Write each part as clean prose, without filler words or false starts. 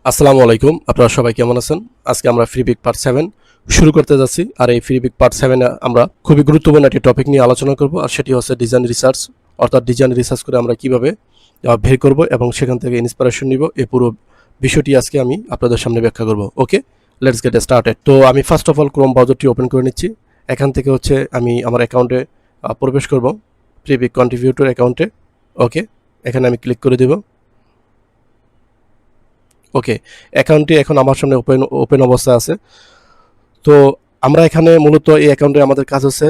আসসালামু আলাইকুম, আপনারা সবাই কেমন আছেন? আজকে আমরা ফ্রিপিক পার্ট 7 শুরু করতে যাচ্ছি। আর এই ফ্রিপিক পার্ট 7 আমরা খুবই গুরুত্বপূর্ণ একটি টপিক নিয়ে আলোচনা করব, আর সেটি হচ্ছে ডিজাইন রিসার্চ। অর্থাৎ ডিজাইন রিসার্চ করে আমরা কিভাবে বের করব এবং সেখান থেকে ইন্সপিরেশন নিব, এই পুরো বিষয়টি আজকে আমি আপনাদের সামনে ব্যাখ্যা করব। Okay, let's get started. তো আমি ফার্স্ট অফ অল ক্রোম ব্রাউজারটি ওপেন করে নিচ্ছি। এখান থেকে হচ্ছে আমি আমার অ্যাকাউন্টে প্রবেশ করব, ফ্রিপিক কন্ট্রিবিউটর অ্যাকাউন্টে। ওকে, এখানে আমি ক্লিক করে দেব। ওকে, অ্যাকাউন্টটি এখন আমার সামনে ওপেন অবস্থায় আছে। তো আমরা এখানে মূলত এই অ্যাকাউন্টে আমাদের কাজ হচ্ছে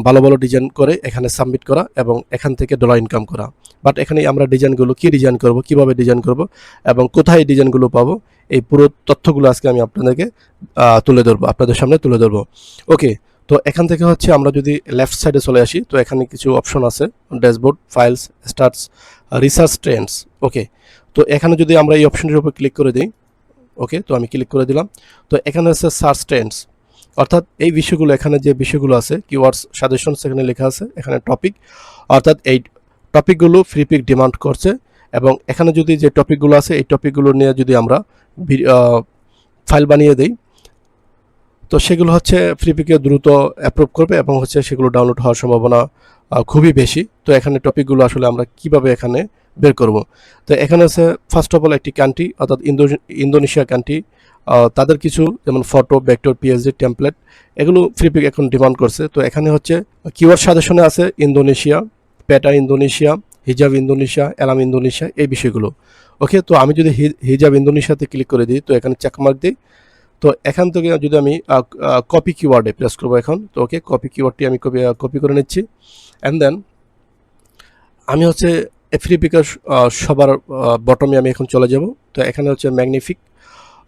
ভালো ভালো ডিজাইন করে এখানে সাবমিট করা এবং এখান থেকে ডলার ইনকাম করা। বাট এখানে আমরা ডিজাইনগুলো কী ডিজাইন করব, কিভাবে ডিজাইন করব এবং কোথায় ডিজাইনগুলো পাবো, এই পুরো তথ্যগুলো আজকে আমি আপনাদেরকে আপনাদের সামনে তুলে ধরবো। ওকে, তো এখান থেকে হচ্ছে আমরা যদি লেফট সাইডে চলে আসি, তো এখানে কিছু অপশন আছে, dashboard, files, stats, research trends. Okay, তো এখানে যদি আমরা এই অপশনটির উপর ক্লিক করে দিই, ওকে, তো আমি ক্লিক করে দিলাম। তো এখানে আছে সার্চ ট্রেন্ডস, অর্থাৎ এই বিষয়গুলো, এখানে যে বিষয়গুলো আছে, কিওয়ার্ডস সাজেশনস এখানে লেখা আছে, এখানে টপিক, অর্থাৎ এই টপিকগুলো ফ্রিপিক ডিমান্ড করছে। এবং এখানে যদি যে টপিকগুলো আছে, এই টপিকগুলো নিয়ে যদি আমরা ফাইল বানিয়ে দিই, তো সেগুলো হচ্ছে ফ্রিপিকে দ্রুত অ্যাপ্রুভ করবে এবং হচ্ছে সেগুলো ডাউনলোড হওয়ার সম্ভাবনা খুবই বেশি। তো এখানে টপিকগুলো আসলে আমরা কিভাবে এখানে বের করব, তো এখানে আছে ফার্স্ট অফ অল একটি কান্ট্রি, অর্থাৎ ইন্দোনেশিয়া কান্ট্রি, তাদের কিছু যেমন ফটো, ভেক্টর, পিএসডি, টেমপ্লেট, এগুলো ফ্রিপিক এখন ডিমান্ড করছে। তো এখানে হচ্ছে কিওয়ার্ড সাজেশনে আছে ইন্দোনেশিয়া, পেটা ইন্দোনেশিয়া, হিজাব ইন্দোনেশিয়া, এলাম ইন্দোনেশিয়া, এই বিষয়গুলো। ওকে, তো আমি যদি হিজাব ইন্দোনেশিয়াতে ক্লিক করে দিই, তো এখানে চেকমার্ক দিই। তো এখান থেকে যদি আমি কপি কিওয়ার্ডে প্রেস করবো এখন, তো ওকে, কপি কিওয়ার্ডটি আমি কপি করে নিচ্ছি। অ্যান্ড দেন আমি হচ্ছে ফ্রিপিকের সবার বটমে আমি এখন চলে যাব। তো এখানে হচ্ছে ম্যাগনিফিক,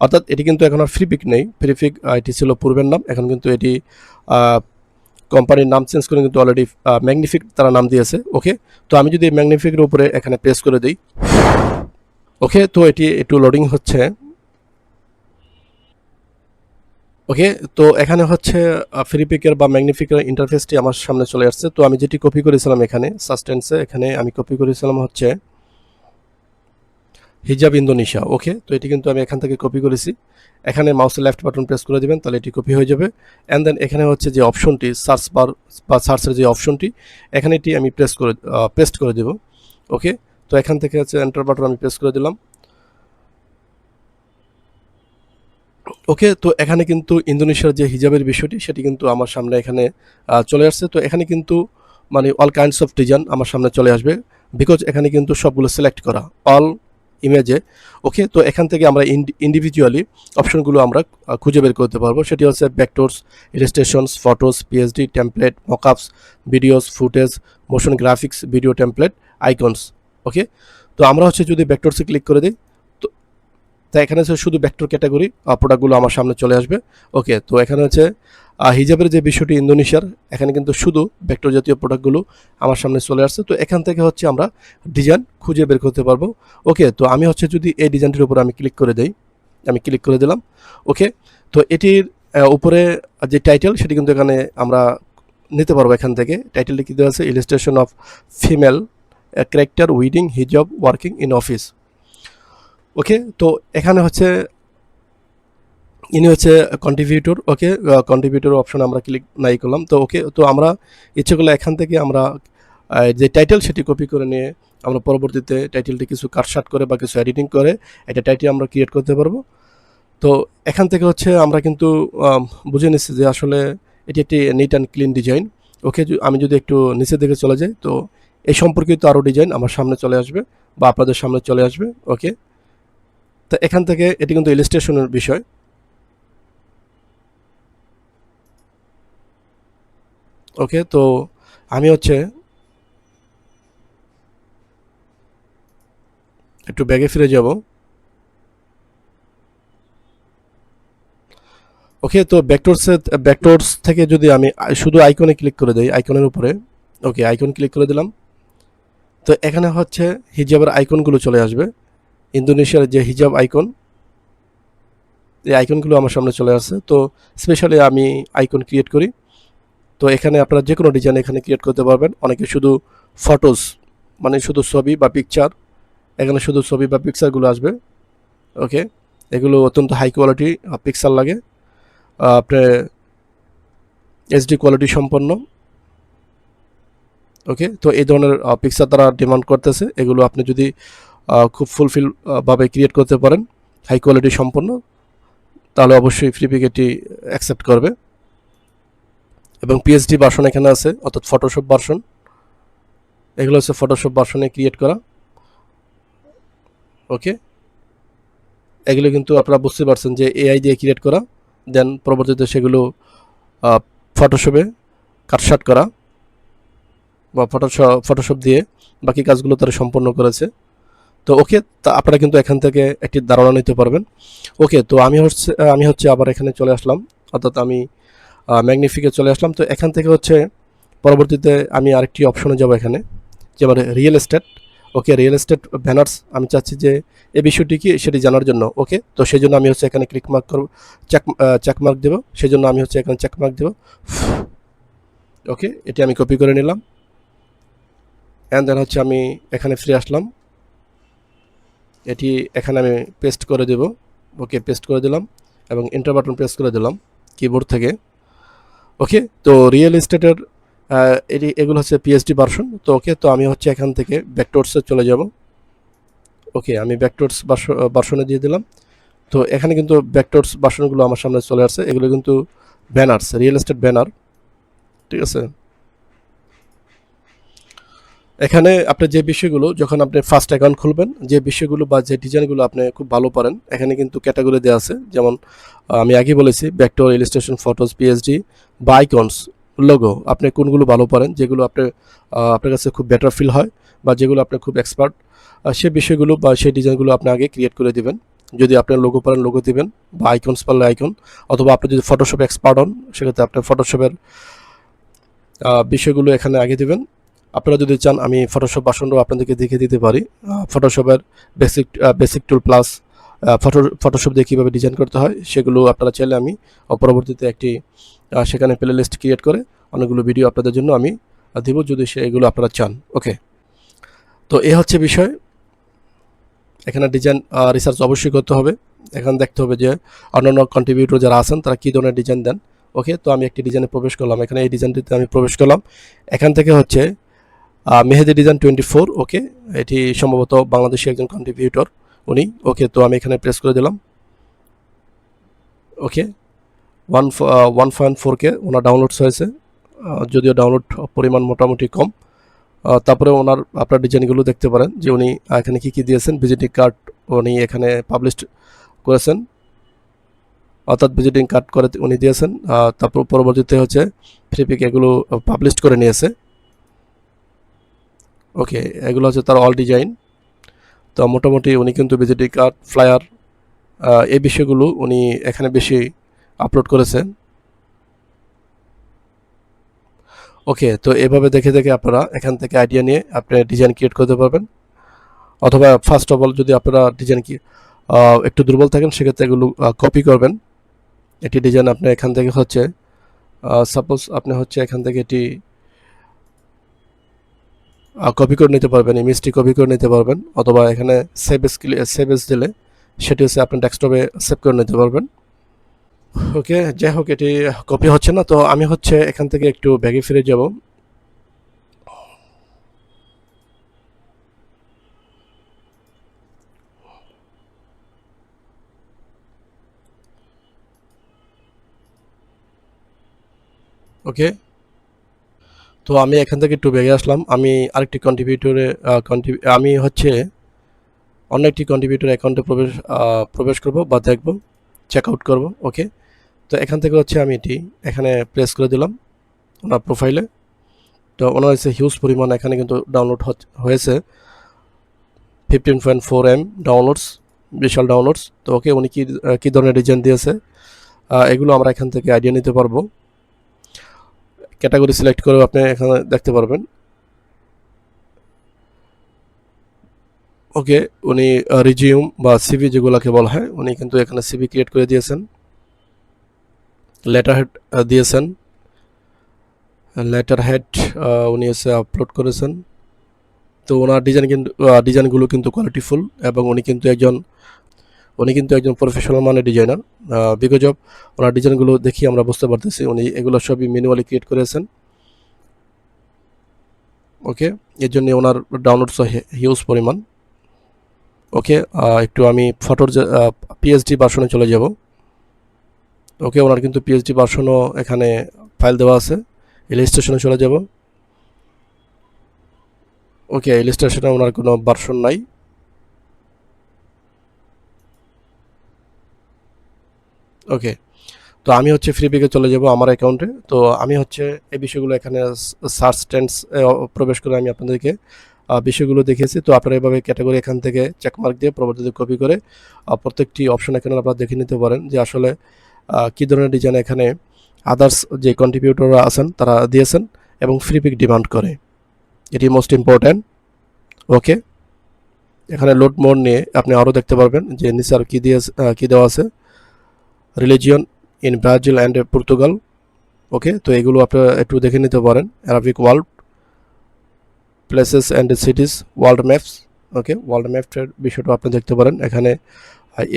অর্থাৎ এটি কিন্তু এখন আর ফ্রিপিক নেই। ফ্রিপিক এটি ছিল পূর্বের নাম, এখন কিন্তু এটি কোম্পানির নাম চেঞ্জ করে কিন্তু অলরেডি ম্যাগনিফিক তারা নাম দিয়েছে। ওকে, তো আমি যদি ম্যাগনিফিকের উপরে এখানে প্রেস করে দিই, ওকে, তো এটি একটু লোডিং হচ্ছে। ওকে, তো এখানে হচ্ছে ফ্রিপিকের বা ম্যাগনিফিকের ইন্টারফেসটি আমার সামনে চলে আসছে। তো আমি যেটি কপি করেছিলাম এখানে সাসটেন্সে, এখানে আমি কপি করেছিলাম হচ্ছে হিজাব ইন্দোনেশিয়া। ওকে, তো এটি কিন্তু আমি এখান থেকে কপি করেছি। এখানে মাউসের লেফট বাটন প্রেস করে দেবেন, তাহলে এটি কপি হয়ে যাবে। অ্যান্ড দেন এখানে হচ্ছে যে অপশনটি সার্চ বার বা সার্চের যে অপশনটি, এখানে এটি আমি পেস্ট করে দেব। ওকে, তো এখান থেকে হচ্ছে এন্টার বাটন আমি প্রেস করে দিলাম। ওকে, তো এখানে কিন্তু ইন্দোনেশিয়ার যে হিজাবের বিষয়টি, সেটি কিন্তু আমার সামনে এখানে চলে আসছে। তো এখানে কিন্তু মানে অল কাইন্ডস অফ ডিজাইন আমার সামনে চলে আসবে, বিকজ এখানে কিন্তু সবগুলো সিলেক্ট করা অল ইমেজে। ওকে, তো এখান থেকে আমরা ইন্ডিভিজুয়ালি অপশনগুলো আমরা খুঁজে বের করতে পারবো। সেটি হচ্ছে vectors, illustrations, photos, PSD, template, mockups, videos, footage, motion graphics, video template, icons. Okay, তো আমরা হচ্ছে যদি ভেক্টরসে ক্লিক করে দিই, তাই এখানে হচ্ছে শুধু ভেক্টর ক্যাটাগরি প্রোডাক্টগুলো আমার সামনে চলে আসবে। ওকে, তো এখানে হচ্ছে হিজাবের যে বিষয়টি ইন্দোনেশিয়ার, এখানে কিন্তু শুধু ভেক্টর জাতীয় প্রোডাক্টগুলো আমার সামনে চলে আসছে। তো এখান থেকে হচ্ছে আমরা ডিজাইন খুঁজে বের করতে পারবো। ওকে, তো আমি হচ্ছে যদি এই ডিজাইনটির উপর আমি ক্লিক করে দিই, আমি ক্লিক করে দিলাম। ওকে, তো এটির উপরে যে টাইটেল, সেটি কিন্তু এখানে আমরা নিতে পারবো। এখান থেকে টাইটেলটি কী দেওয়া আছে, illustration of female character weeding হিজাব ওয়ার্কিং ইন অফিস। ওকে, তো এখানে হচ্ছে ইনি হচ্ছে কন্ট্রিবিউটর। ওকে, কন্ট্রিবিউটর অপশন আমরা ক্লিক নাই করলাম। তো ওকে, তো আমরা ইচ্ছে করলে এখান থেকে আমরা যে টাইটেল, সেটি কপি করে নিয়ে আমরা পরবর্তীতে টাইটেলটি কিছু কাটসাট করে বা কিছু এডিটিং করে এটা টাইটেল আমরা ক্রিয়েট করতে পারবো। তো এখান থেকে হচ্ছে আমরা কিন্তু বুঝে নিচ্ছি যে আসলে এটি একটি নিট অ্যান্ড ক্লিন ডিজাইন। ওকে, আমি যদি একটু নিচের দিকে চলে যাই, তো এই সম্পর্কিত আরও ডিজাইন আমার সামনে চলে আসবে বা আপনাদের সামনে চলে আসবে। ওকে, তো এখান থেকে এটি কিন্তু ইলাস্ট্রেশনের বিষয়। ওকে, তো আমি হচ্ছে একটু ব্যাগে ফিরে যাব। ওকে, তো ভেক্টরস থেকে যদি আমি শুধু আইকনে ক্লিক করে দিই, আইকনের উপরে, ওকে, আইকন ক্লিক করে দিলাম। তো এখানে হচ্ছে হিজাবের আইকনগুলো চলে আসবে, ইন্দোনেশিয়ার যে হিজাব আইকন, এই আইকনগুলো আমার সামনে চলে আসছে। তো স্পেশালি আমি আইকন ক্রিয়েট করি। তো এখানে আপনারা যে কোনো ডিজাইন এখানে ক্রিয়েট করতে পারবেন। অনেকে শুধু ফটোস, মানে শুধু ছবি বা পিকচার, এখানে শুধু ছবি বা পিকচারগুলো আসবে। ওকে, এগুলো অত্যন্ত হাই কোয়ালিটি পিক্সেল লাগে, আপনার এইচডি কোয়ালিটি সম্পন্ন। ওকে, তো এই ধরনের পিকচার তারা ডিমান্ড করতেছে। এগুলো আপনি যদি খুব ফুলফিল ভাবে ক্রিয়েট করতে পারেন হাই কোয়ালিটি সম্পন্ন, তাহলে অবশ্যই ফ্লিপিক এটি অ্যাকসেপ্ট করবে। এবং পিএইচডি ভার্সন এখানে আছে, অর্থাৎ ফটোশপ ভার্সন। এগুলো হচ্ছে ফটোশপ ভার্সনে ক্রিয়েট করা। ওকে, এগুলো কিন্তু আপনারা বুঝতে পারছেন যে এআই দিয়ে ক্রিয়েট করা, দেন পরবর্তীতে সেগুলো ফটোশপে কাটশাট করা বা ফটোশপ দিয়ে বাকি কাজগুলো তারা সম্পন্ন করেছে। তো ওকে, তা আপনারা কিন্তু এখান থেকে একটি ধারণা নিতে পারবেন। ওকে, তো আমি হচ্ছে আবার এখানে চলে আসলাম, অর্থাৎ আমি ম্যাগনিফিকে চলে আসলাম। তো এখান থেকে হচ্ছে পরবর্তীতে আমি আরেকটি অপশনে যাব, এখানে যেমন রিয়েল এস্টেট। ওকে, রিয়েল এস্টেট ব্যানার্স আমি চাচ্ছি যে এই বিষয়টি কি সেটি জানার জন্য। ওকে, তো সেই জন্য আমি হচ্ছে এখানে ক্লিক মার্ক করব, চেকমার্ক দেবো। সেই জন্য আমি হচ্ছে এখানে চেকমার্ক দেবো। ওকে, এটি আমি কপি করে নিলাম, অ্যান্ড দেন হচ্ছে আমি এখানে ফিরে আসলাম, এটি এখানে আমি পেস্ট করে দেব। ওকে, পেস্ট করে দিলাম এবং এন্টার বাটন প্রেস করে দিলাম কিবোর্ড থেকে। ওকে, তো রিয়েল এস্টেটের এগুলো হচ্ছে পিএইচডি ভার্সন। তো ওকে, তো আমি হচ্ছে এখান থেকে ব্যাকটোর্সে চলে যাব। ওকে, আমি ব্যাকটোর্স ভার্সনে দিয়ে দিলাম। তো এখানে কিন্তু ব্যাকটোর্স ভার্সনগুলো আমার সামনে চলে আসছে। এগুলো কিন্তু ব্যানার্স, রিয়েল এস্টেট ব্যানার, ঠিক আছে। এখানে আপনার যে বিষয়গুলো, যখন আপনি ফার্স্ট অ্যাকাউন্ট খুলবেন, যে বিষয়গুলো বা যে ডিজাইনগুলো আপনি খুব ভালো পারেন, এখানে কিন্তু ক্যাটাগরি দেওয়া আছে। যেমন আমি আগেই বলেছি, ভেক্টর, ইলাস্ট্রেশন, ফটোস, পিএইচডি বা আইকনস, লোগো, আপনি কোনগুলো ভালো পারেন, যেগুলো আপনার কাছে খুব বেটার ফিল হয় বা যেগুলো আপনি খুব এক্সপার্ট, সেই বিষয়গুলো বা সেই ডিজাইনগুলো আপনি আগে ক্রিয়েট করে দিবেন। যদি আপনার লোগো পারেন লোগো দিবেন, বা আইকনস পারলে আইকন, অথবা আপনি যদি ফটোশপ এক্সপার্ট হন সেক্ষেত্রে আপনার ফটোশপের বিষয়গুলো এখানে আগে দিবেন। আপনারা যদি চান আমি ফটোশপ ভার্সনটাও আপনাদেরকে দেখিয়ে দিতে পারি। ফটোশপের বেসিক টুল প্লাস ফটোশপ দিয়ে কীভাবে ডিজাইন করতে হয় সেগুলো আপনারা চাইলে আমি পরবর্তীতে একটি সেখানে প্লে লিস্ট ক্রিয়েট করে অনেকগুলো ভিডিও আপনাদের জন্য আমি দিব, যদি সেগুলো আপনারা চান। ওকে, তো এ হচ্ছে বিষয়। এখানে ডিজাইন রিসার্চ অবশ্যই করতে হবে। এখানে দেখতে হবে যে অন্যান্য কন্ট্রিবিউটর যারা আছেন তারা কী ধরনের ডিজাইন দেন। ওকে, তো আমি একটি ডিজাইনে প্রবেশ করলাম, এখানে এই ডিজাইনটিতে আমি প্রবেশ করলাম। এখান থেকে হচ্ছে মেহেদি ডিজাইন 24। ওকে, এটি সম্ভবত বাংলাদেশি একজন কন্ট্রিবিউটর উনি। ওকে, তো আমি এখানে প্রেস করে দিলাম। ওকে, 1.4K ওনার ডাউনলোডস হয়েছে, যদিও ডাউনলোড পরিমাণ মোটামুটি কম। তারপরে আপনার ডিজাইনগুলো দেখতে পারেন যে উনি এখানে কী কী দিয়েছেন। ভিজিটিং কার্ড উনি এখানে পাবলিশ করেছেন, অর্থাৎ ভিজিটিং কার্ড করে উনি দিয়েছেন। তারপর পরবর্তীতে হচ্ছে ফ্লিপিক এগুলো পাবলিশ করে নিয়েছে। ওকে, এগুলো হচ্ছে তার অল ডিজাইন। তো মোটামুটি উনি কিন্তু ভিজিটিং কার্ড, ফ্লায়ার, এই বিষয়গুলো উনি এখানে বেশি আপলোড করেছেন। ওকে, তো এভাবে দেখে দেখে আপনারা এখান থেকে আইডিয়া নিয়ে আপনি ডিজাইন ক্রিয়েট করতে পারবেন। অথবা ফার্স্ট অফ অল যদি আপনারা ডিজাইন একটু দুর্বল থাকেন সেক্ষেত্রে এগুলো কপি করবেন। এটি ডিজাইন আপনি এখান থেকে হচ্ছে সাপোজ আপনি হচ্ছে এখান থেকে এটি কপি করে নিতে পারবেন, ইমেজটি কপি করে নিতে পারবেন, অথবা এখানে সেভ এস দিলে সেটি হচ্ছে আপনি ডেস্কটপে সেভ করে নিতে পারবেন। ওকে, যাই হোক, এটি কপি হচ্ছে না, তো আমি হচ্ছে এখান থেকে একটু ব্যাগে ফিরে যাব। ওকে, তো আমি এখান থেকে একটু ব্যাগে আসলাম। আমি আরেকটি কন্ট্রিবিউটরে আমি হচ্ছে অন্য একটি কন্ট্রিবিউটর অ্যাকাউন্টে প্রবেশ করব বা দেখব, চেক আউট করব। ওকে, তো এখান থেকে হচ্ছে আমি এটি এখানে প্রেস করে দিলাম ওনার প্রোফাইলে। তো ওনার হচ্ছে হিউজ পরিমাণ এখানে কিন্তু ডাউনলোড হয়েছে, 15.4 M ডাউনলোডস, বিশাল ডাউনলোডস। তো ওকে, উনি কী ধরনের ডিজাইন দিয়েছে এগুলো আমরা এখান থেকে আইডিয়া নিতে পারবো। ক্যাটাগরি সিলেক্ট করেও আপনি এখানে দেখতে পারবেন। ওকে, উনি রিজিউম বা সিভি যেগুলোকে বলা হয়, উনি কিন্তু এখানে সিভি ক্রিয়েট করে দিয়েছেন, লেটার হেড দিয়েছেন, লেটার হেড উনি এসে আপলোড করেছেন। তো ওনার ডিজাইনগুলো কিন্তু কোয়ালিটিফুল, এবং উনি কিন্তু একজন উনি কিন্তু একজন প্রফেশনাল মানের ডিজাইনার। বিকজ অফ ওনার ডিজাইনগুলো দেখি আমরা বুঝতে পারতেছি উনি এগুলো সবই ম্যানুয়ালি ক্রিয়েট করেছেন। ওকে, এর জন্য ওনার ডাউনলোডস হিউজ পরিমাণ। ওকে, একটু আমি ফটোর যে পিএইচডি ভার্সনে চলে যাব। ওকে, ওনার কিন্তু পিএইচডি ভার্সনও এখানে ফাইল দেওয়া আছে। ইলাস্ট্রেশনে চলে যাব। ওকে, ইলাস্ট্রেশনে ওনার কোনো ভার্সন নাই। ওকে, তো আমি হচ্ছে ফ্রিপিকে চলে যাব আমার অ্যাকাউন্টে। তো আমি হচ্ছে এই বিষয়গুলো এখানে সার্চ ট্রেন্ডস প্রবেশ করে আমি আপনাদেরকে বিষয়গুলো দেখিয়েছি। তো আপনারা এভাবে ক্যাটাগরি এখান থেকে চেকমার্ক দিয়ে পরবর্তীতে কপি করে প্রত্যেকটি অপশন এখানে আপনারা দেখে নিতে পারেন যে আসলে কী ধরনের ডিজাইন এখানে আদার্স যে কন্ট্রিবিউটররা আছেন তারা দিয়েছেন এবং ফ্রিপিক ডিমান্ড করে, এটি মোস্ট ইম্পর্ট্যান্ট। ওকে, এখানে লোড মোড নিয়ে আপনি আরও দেখতে পারবেন যে নিচে আর কী দেওয়া আছে, religion in Brazil and Portugal. Okay, তো এগুলো আপনারা একটু দেখে নিতে পারেন। Arabic world, places and cities, world maps. Okay, world ম্যাপের বিষয়টা আপনি দেখতে পারেন এখানে,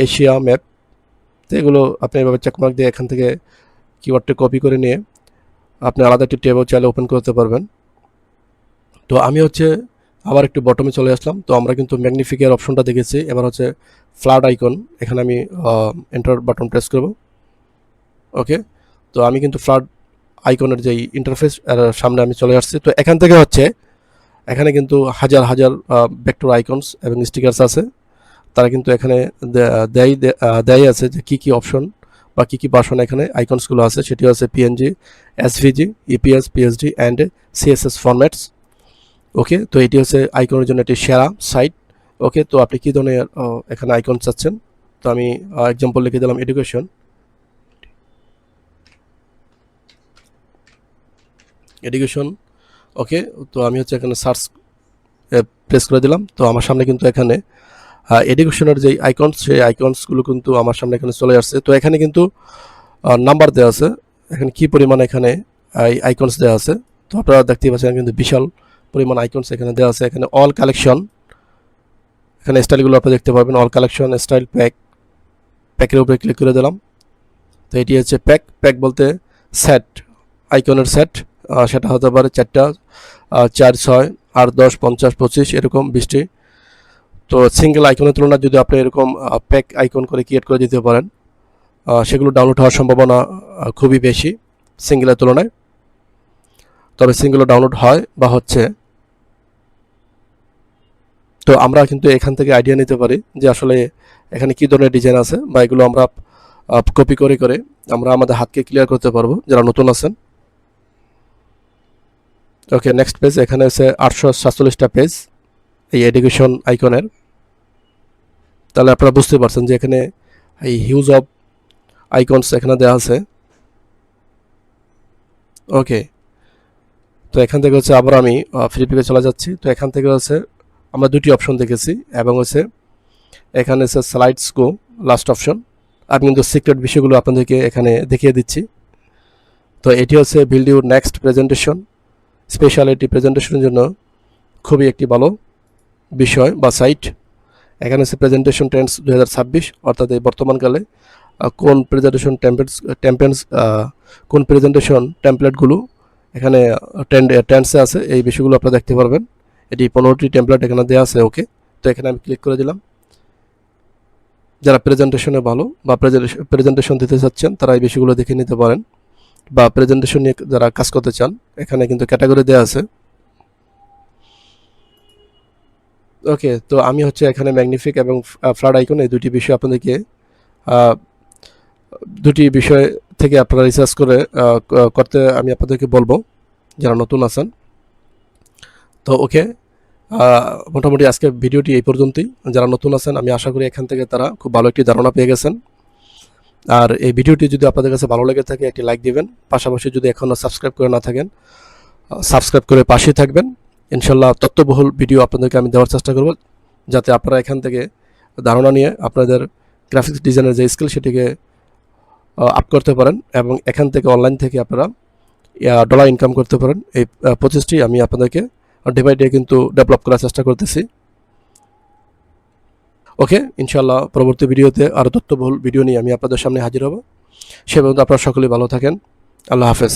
এশিয়া ম্যাপ। তো এগুলো আপনি এভাবে চেকমার্ক দিয়ে এখান থেকে কিওয়ার্ডটা কপি করে নিয়ে আপনি আলাদা একটি ট্যাবও চাইলে ওপেন করতে পারবেন। তো আমি হচ্ছে আবার একটু বটমে চলে আসলাম। তো আমরা কিন্তু ম্যাগনিফিকের অপশনটা দেখেছি, এবার হচ্ছে ফ্ল্যাট আইকন, এখানে আমি এন্টার বাটন প্রেস করব। ওকে, তো আমি কিন্তু ফ্ল্যাট আইকনের যেই ইন্টারফেস সামনে আমি চলে আসছি। তো এখান থেকে হচ্ছে এখানে কিন্তু হাজার হাজার ভেক্টর আইকনস এবং স্টিকার্স আছে। তারা কিন্তু এখানে দেয় আছে যে কী কী অপশন বা কী কী ভার্সন এখানে আইকনসগুলো আছে, সেটি হচ্ছে PNG, SVG, EPS, PSD and CSS formats. Okay, তো এটি হচ্ছে আইকনের জন্য একটি সেরা সাইট। ওকে, তো আপনি কী ধরনের এখানে আইকন চাচ্ছেন, তো আমি এক্সাম্পল লিখে দিলাম এডুকেশন। ওকে, তো আমি হচ্ছে এখানে সার্চ প্রেস করে দিলাম। তো আমার সামনে কিন্তু এখানে এডুকেশনের যেই আইকনস, সেই আইকনসগুলো কিন্তু আমার সামনে এখানে চলে আসছে। তো এখানে কিন্তু নাম্বার দেওয়া আছে, এখানে কি পরিমাণ এখানে আইকনস দেওয়া আছে। তো আপনারা দেখতেই পাচ্ছেন কিন্তু বিশাল পরিমাণ আইকনস এখানে দেওয়া আছে। এখানে অল কালেকশন, এখানে স্টাইলগুলো আপনারা দেখতে পাবেন, অল কালেকশন, স্টাইল, প্যাকের উপরে ক্লিক করে দিলাম। তো এটি হচ্ছে প্যাক বলতে সেট, আইকনের সেট। সেটা হতে পারে 4টা, 4, 6, 8, 10, 50, 25 এরকম 20টি। তো সিঙ্গেল আইকনের তুলনায় যদি আপনি এরকম প্যাক আইকন করে ক্রিয়েট করে দিতে পারেন, সেগুলো ডাউনলোড হওয়ার সম্ভাবনা খুবই বেশি সিঙ্গেলের তুলনায়। তবে সিঙ্গেলও ডাউনলোড হয় বা হচ্ছে। তো আমরা কিন্তু এখান থেকে আইডিয়া নিতে পারি যে আসলে এখানে কী ধরনের ডিজাইন আছে, বা এগুলো আমরা কপি করে করে আমরা আমাদের হাতকে ক্লিয়ার করতে পারবো যারা নতুন আছেন। ওকে, নেক্সট পেজ, এখানে হচ্ছে 847টা পেজ এই এডুকেশন আইকনের। তাহলে আপনারা বুঝতে পারছেন যে এখানে এই হিউজ অফ আইকনস এখানে দেওয়া আছে। ওকে, তো এখান থেকে হচ্ছে আবার আমি ফ্রিপিকে চলে যাচ্ছি। তো এখান থেকে হচ্ছে আমরা দুটি অপশন দেখেছি, এবং হচ্ছে এখানে হচ্ছে স্লাইডস গো লাস্ট অপশন। আমি কিন্তু সিক্রেট বিষয়গুলো আপনাদেরকে এখানে দেখিয়ে দিচ্ছি। তো এটি হচ্ছে build your next presentation, speciality প্রেজেন্টেশনের জন্য খুবই একটি ভালো বিষয় বা সাইট। এখানে হচ্ছে প্রেজেন্টেশন ট্রেন্ডস 2026, অর্থাৎ এই বর্তমানকালে কোন প্রেজেন্টেশন কোন প্রেজেন্টেশন টেমপ্লেটগুলো এখানে ট্রেন্ডসে আছে, এই বিষয়গুলো আপনারা দেখতে পারবেন। এটি 15টি টেমপ্লেট এখানে দেওয়া আছে। ওকে, তো এখানে আমি ক্লিক করে দিলাম। যারা প্রেজেন্টেশনে ভালো বা প্রেজেন্টেশন দিতে চাচ্ছেন তারা এই বিষয়গুলো দেখে নিতে পারেন, বা প্রেজেন্টেশন নিয়ে যারা কাজ করতে চান এখানে কিন্তু ক্যাটাগরি দেওয়া আছে। ওকে, তো আমি হচ্ছে এখানে ম্যাগনিফিক এবং ফ্ল্যাট আইকন এই দুটি বিষয় আপনাদেরকে দুটি বিষয় থেকে আপনারা রিসার্চ করে করতে আমি আপনাদেরকে বলবো যারা নতুন আছেন। তো ওকে, মোটামুটি আজকে ভিডিওটি এই পর্যন্তই। যারা নতুন আছেন আমি আশা করি এখান থেকে তারা খুব ভালো একটি ধারণা পেয়ে গেছেন। আর এই ভিডিওটি যদি আপনাদের কাছে ভালো লেগে থাকে একটি লাইক দিবেন, পাশাপাশি যদি এখনও সাবস্ক্রাইব করে না থাকেন সাবস্ক্রাইব করে পাশেই থাকবেন। ইনশাল্লাহ তথ্যবহুল ভিডিও আপনাদেরকে আমি দেওয়ার চেষ্টা করব, যাতে আপনারা এখান থেকে ধারণা নিয়ে আপনাদের গ্রাফিক্স ডিজাইনের যে স্কিল সেটিকে আপ করতে পারেন, এবং এখান থেকে অনলাইন থেকে আপনারা ডলার ইনকাম করতে পারেন। এই প্রচেষ্টাটি আমি আপনাদেরকে ডে বাই ডে কিন্তু ডেভেলপ করার চেষ্টা করতেছি। ওকে, ইনশাআল্লাহ পরবর্তী ভিডিওতে আরও তথ্যবহুল ভিডিও নিয়ে আমি আপনাদের সামনে হাজির হব। সে পর্যন্ত আপনারা সকলেই ভালো থাকেন। আল্লাহ হাফেজ।